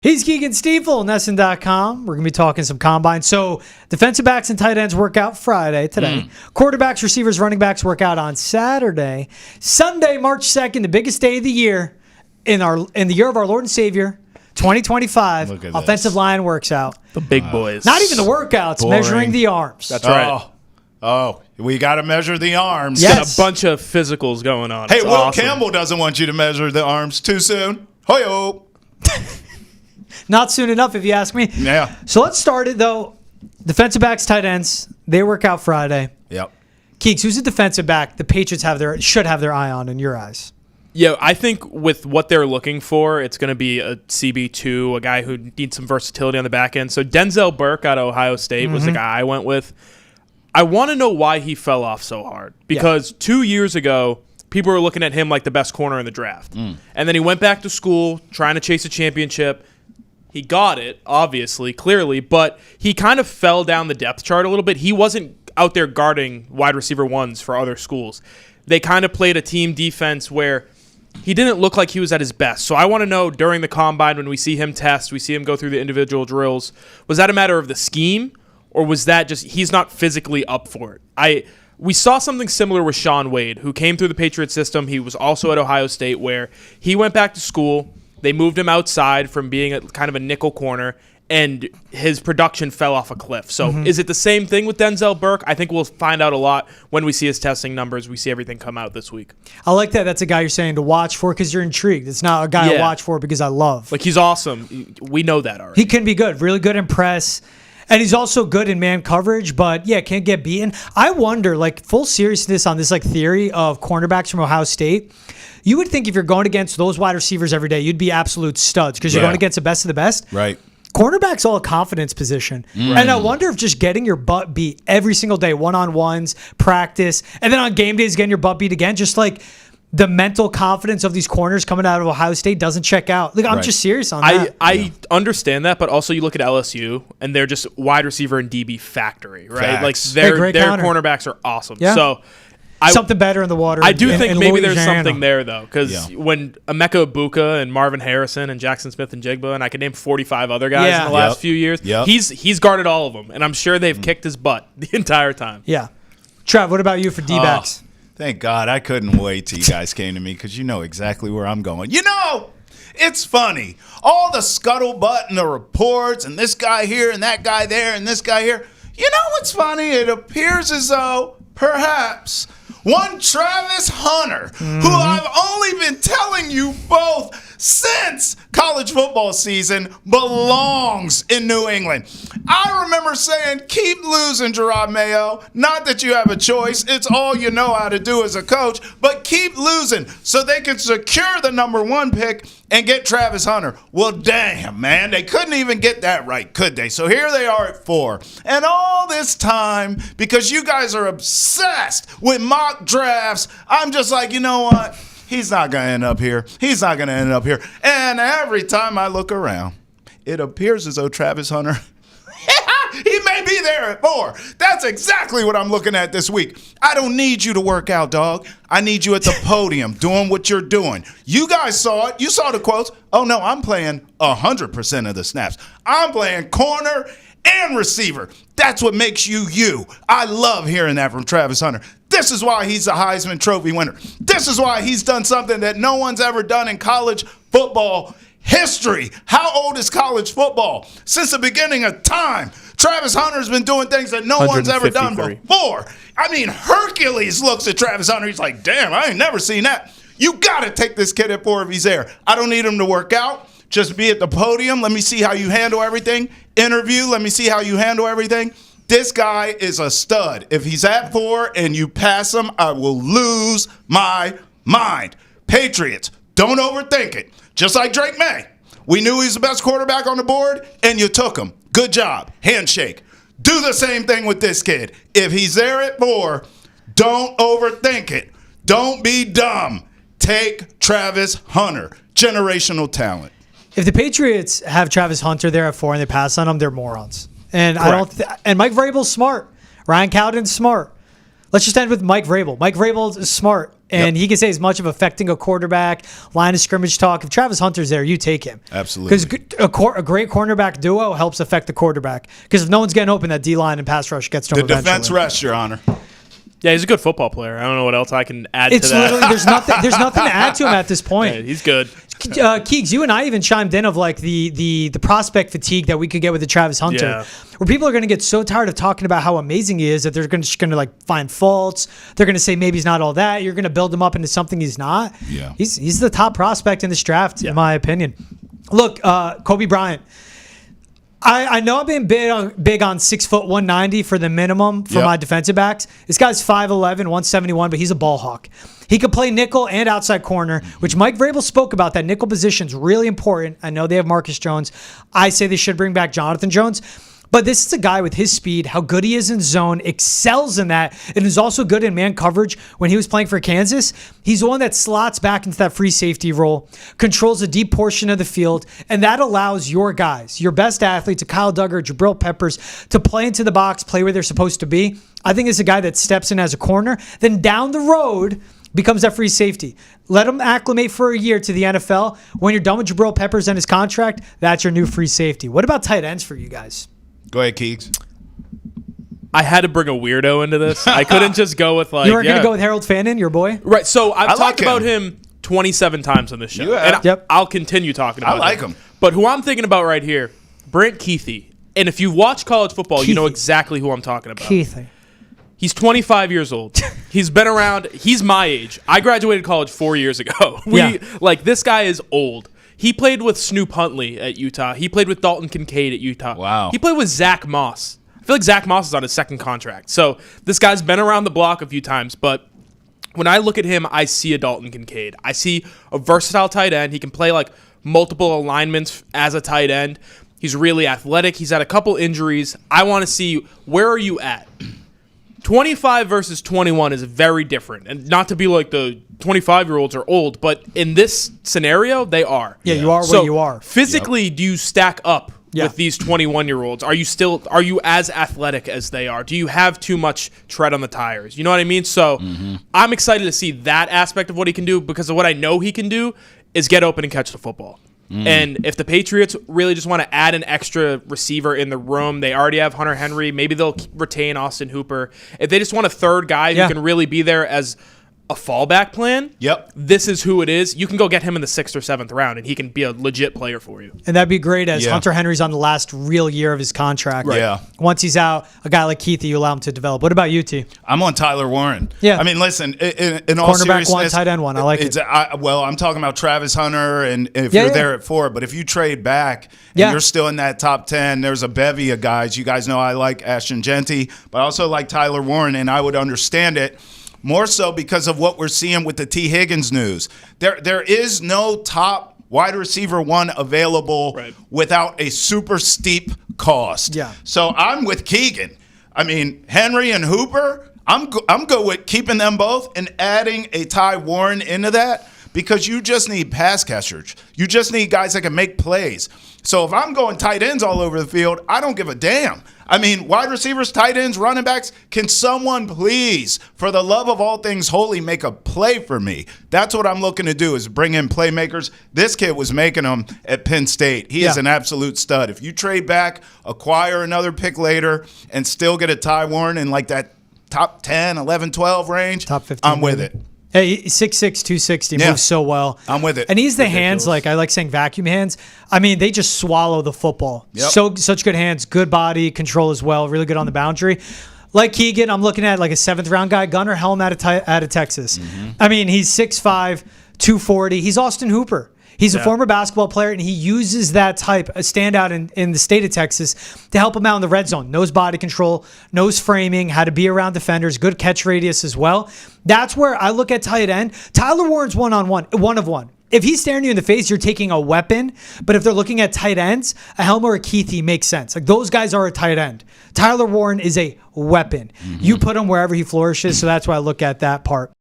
He's Keegan Stiefel, Nesson.com. We're going to be talking some combine. So defensive backs and tight ends work out Friday, today. Quarterbacks, receivers, running backs work out on Saturday. Sunday, March 2nd, the biggest day of the year in the year of our Lord and Savior, 2025. Offensive line works out. The big boys. Not even the workouts, measuring the arms. That's right. Oh, we got to measure the arms. Yes. Got a bunch of physicals going on. Hey, it's Will awesome. Campbell doesn't want you to measure the arms too soon. Hoyo. Not soon enough, if you ask me. Yeah. So let's start it, though. Defensive backs, tight ends, they work out Friday. Yep. Keeks, who's a defensive back the Patriots should have their eye on in your eyes? Yeah, I think with what they're looking for, it's going to be a CB2, a guy who needs some versatility on the back end. So Denzel Burke out of Ohio State was the guy I went with. I want to know why he fell off so hard. Because 2 years ago, people were looking at him like the best corner in the draft. And then he went back to school trying to chase a championship. He got it, obviously, clearly, but he kind of fell down the depth chart a little bit. He wasn't out there guarding wide receiver ones for other schools. They kind of played a team defense where he didn't look like he was at his best. So I want to know during the combine when we see him test, we see him go through the individual drills, was that a matter of the scheme or was that just he's not physically up for it? We saw something similar with Shaun Wade, who came through the Patriots system. He was also at Ohio State where he went back to school. They moved him outside from being kind of a nickel corner, and his production fell off a cliff. So is it the same thing with Denzel Burke? I think we'll find out a lot when we see his testing numbers. We see everything come out this week. I like that. That's a guy you're saying to watch for because you're intrigued. It's not a guy I watch for because I love. Like, he's awesome. We know that already. He can be good, really good in press. And he's also good in man coverage, but can't get beaten. I wonder, full seriousness on this theory of cornerbacks from Ohio State. You would think if you're going against those wide receivers every day, you'd be absolute studs because you're going against the best of the best. Right. Cornerback's all a confidence position. And I wonder if just getting your butt beat every single day, one-on-ones, practice, and then on game days getting your butt beat again, just the mental confidence of these corners coming out of Ohio State doesn't check out. I'm just serious on that. I understand that, but also you look at LSU, and they're just wide receiver and DB factory, right? Facts. Their counter. cornerbacks are awesome. Yeah. So something better in the water. I do think maybe there's Louisiana. something there, though, because when Emeka Ibuka and Marvin Harrison and Jackson Smith and Jigba, and I could name 45 other guys in the last few years, he's guarded all of them, and I'm sure they've kicked his butt the entire time. Yeah. Trav, what about you for D-backs? Thank God. I couldn't wait till you guys came to me because you know exactly where I'm going. It's funny. All the scuttlebutt and the reports and this guy here and that guy there and this guy here. You know what's funny? It appears as though perhaps one Travis Hunter, who I've only been telling you both since college football season, belongs in New England. I remember saying, keep losing, Gerard Mayo. Not that you have a choice. It's all you know how to do as a coach. But keep losing so they can secure the number 1 pick and get Travis Hunter. Well, damn, man. They couldn't even get that right, could they? So here they are at 4. And all this time, because you guys are obsessed with mock drafts, I'm just like, you know what? He's not going to end up here. He's not going to end up here. And every time I look around, it appears as though Travis Hunter, he may be there at 4. That's exactly what I'm looking at this week. I don't need you to work out, dog. I need you at the podium doing what you're doing. You guys saw it. You saw the quotes. Oh, no, I'm playing 100% of the snaps. I'm playing corner and receiver. That's what makes you you. I love hearing that from Travis Hunter. This is why he's a Heisman Trophy winner. This is why he's done something that no one's ever done in college football history. How old is college football? Since the beginning of time. Travis Hunter's been doing things that no one's ever done before. I mean, Hercules looks at Travis Hunter. He's like, damn, I ain't never seen that. You got to take this kid at 4 if he's there. I don't need him to work out. Just be at the podium. Let me see how you handle everything. Interview. Let me see how you handle everything. This guy is a stud. If he's at 4 and you pass him, I will lose my mind. Patriots, don't overthink it. Just like Drake May. We knew he's the best quarterback on the board, and you took him. Good job. Handshake. Do the same thing with this kid. If he's there at 4, don't overthink it. Don't be dumb. Take Travis Hunter. Generational talent. If the Patriots have Travis Hunter there at 4 and they pass on him, they're morons. And and Mike Vrabel's smart. Ryan Cowden's smart. Let's just end with Mike Vrabel. Mike Vrabel is smart. And he can say as much of affecting a quarterback, line of scrimmage talk. If Travis Hunter's there, you take him. Absolutely. Because a great cornerback duo helps affect the quarterback. Because if no one's getting open, that D-line and pass rush gets to him eventually. The defense rush, Your Honor. Yeah, he's a good football player. I don't know what else I can add It's to that. literally there's nothing to add to him at this point. Yeah, he's good. Keegs, you and I even chimed in of like the prospect fatigue that we could get with the Travis Hunter, where people are going to get so tired of talking about how amazing he is that they're just going to like find faults. They're going to say maybe he's not all that. You're going to build him up into something he's not. Yeah, he's the top prospect in this draft, in my opinion. Look, Kobe Bryant. I know I've been big on 6 foot 190 for the minimum for my defensive backs. This guy's 5'11", 171, but he's a ball hawk. He could play nickel and outside corner, which Mike Vrabel spoke about. That nickel position's really important. I know they have Marcus Jones. I say they should bring back Jonathan Jones. But this is a guy with his speed, how good he is in zone, excels in that, and is also good in man coverage when he was playing for Kansas. He's the one that slots back into that free safety role, controls a deep portion of the field, and that allows your guys, your best athletes, Kyle Duggar, Jabril Peppers, to play into the box, play where they're supposed to be. I think it's a guy that steps in as a corner, then down the road becomes that free safety. Let him acclimate for a year to the NFL. When you're done with Jabril Peppers and his contract, that's your new free safety. What about tight ends for you guys? Go ahead, Keegs. I had to bring a weirdo into this. I couldn't just go with like. You weren't going to go with Harold Fannin, your boy? Right. So I've talked like about him 27 times on this show. You have. And I'll continue talking about him. I like him. But who I'm thinking about right here, Brant Kuithe. And if you watch college football, you know exactly who I'm talking about. Kuithe. He's 25 years old. He's been around. He's my age. I graduated college 4 years ago. This guy is old. He played with Snoop Huntley at Utah. He played with Dalton Kincaid at Utah. Wow. He played with Zach Moss. I feel like Zach Moss is on his second contract. So this guy's been around the block a few times. But when I look at him, I see a Dalton Kincaid. I see a versatile tight end. He can play like multiple alignments as a tight end. He's really athletic. He's had a couple injuries. I want to see, where are you at? 25 versus 21 is very different. And not to be like the 25-year-olds are old, but in this scenario, they are. Yeah, you are where you are. Physically, do you stack up with these 21-year-olds? Are you as athletic as they are? Do you have too much tread on the tires? You know what I mean? So I'm excited to see that aspect of what he can do, because of what I know he can do is get open and catch the football. And if the Patriots really just want to add an extra receiver in the room, they already have Hunter Henry. Maybe they'll retain Austin Hooper. If they just want a third guy who can really be there as a fallback plan, this is who it is. You can go get him in the 6th or 7th round, and he can be a legit player for you. And that'd be great, as Hunter Henry's on the last real year of his contract. Right. Yeah. Once he's out, a guy like Kuithe, you allow him to develop. What about you, T? I'm on Tyler Warren. Yeah. I mean, listen, in all seriousness. Cornerback 1, tight end 1. I like it. I'm talking about Travis Hunter, and if you're there at 4, but if you trade back and you're still in that top 10, there's a bevy of guys. You guys know I like Ashton Genty, but I also like Tyler Warren, and I would understand it more so because of what we're seeing with the T. Higgins news. There is no top wide receiver 1 available without a super steep cost. Yeah. So I'm with Keegan. I mean, Henry and Hooper, I'm good with keeping them both and adding a Ty Warren into that, because you just need pass catchers. You just need guys that can make plays. So if I'm going tight ends all over the field, I don't give a damn. I mean, wide receivers, tight ends, running backs, can someone please, for the love of all things holy, make a play for me? That's what I'm looking to do, is bring in playmakers. This kid was making them at Penn State. He is an absolute stud. If you trade back, acquire another pick later, and still get a Ty Warren in like that top 10, 11, 12 range, top 15, I'm with it. Hey, 6'6", 260, moves so well. I'm with it. And he's the hands, like I like saying vacuum hands. I mean, they just swallow the football. Such good hands, good body control as well, really good on the boundary. Like Keegan, I'm looking at like a 7th-round guy, Gunnar Helm out of Texas. I mean, he's 6'5", 240. He's Austin Hooper. He's a former basketball player, and he uses that type, a standout in the state of Texas, to help him out in the red zone. Knows body control, knows framing, how to be around defenders, good catch radius as well. That's where I look at tight end. Tyler Warren's one of one. If he's staring you in the face, you're taking a weapon. But if they're looking at tight ends, a Helm or a Kuithe makes sense. Like, those guys are a tight end. Tyler Warren is a weapon. You put him wherever he flourishes, so that's why I look at that part.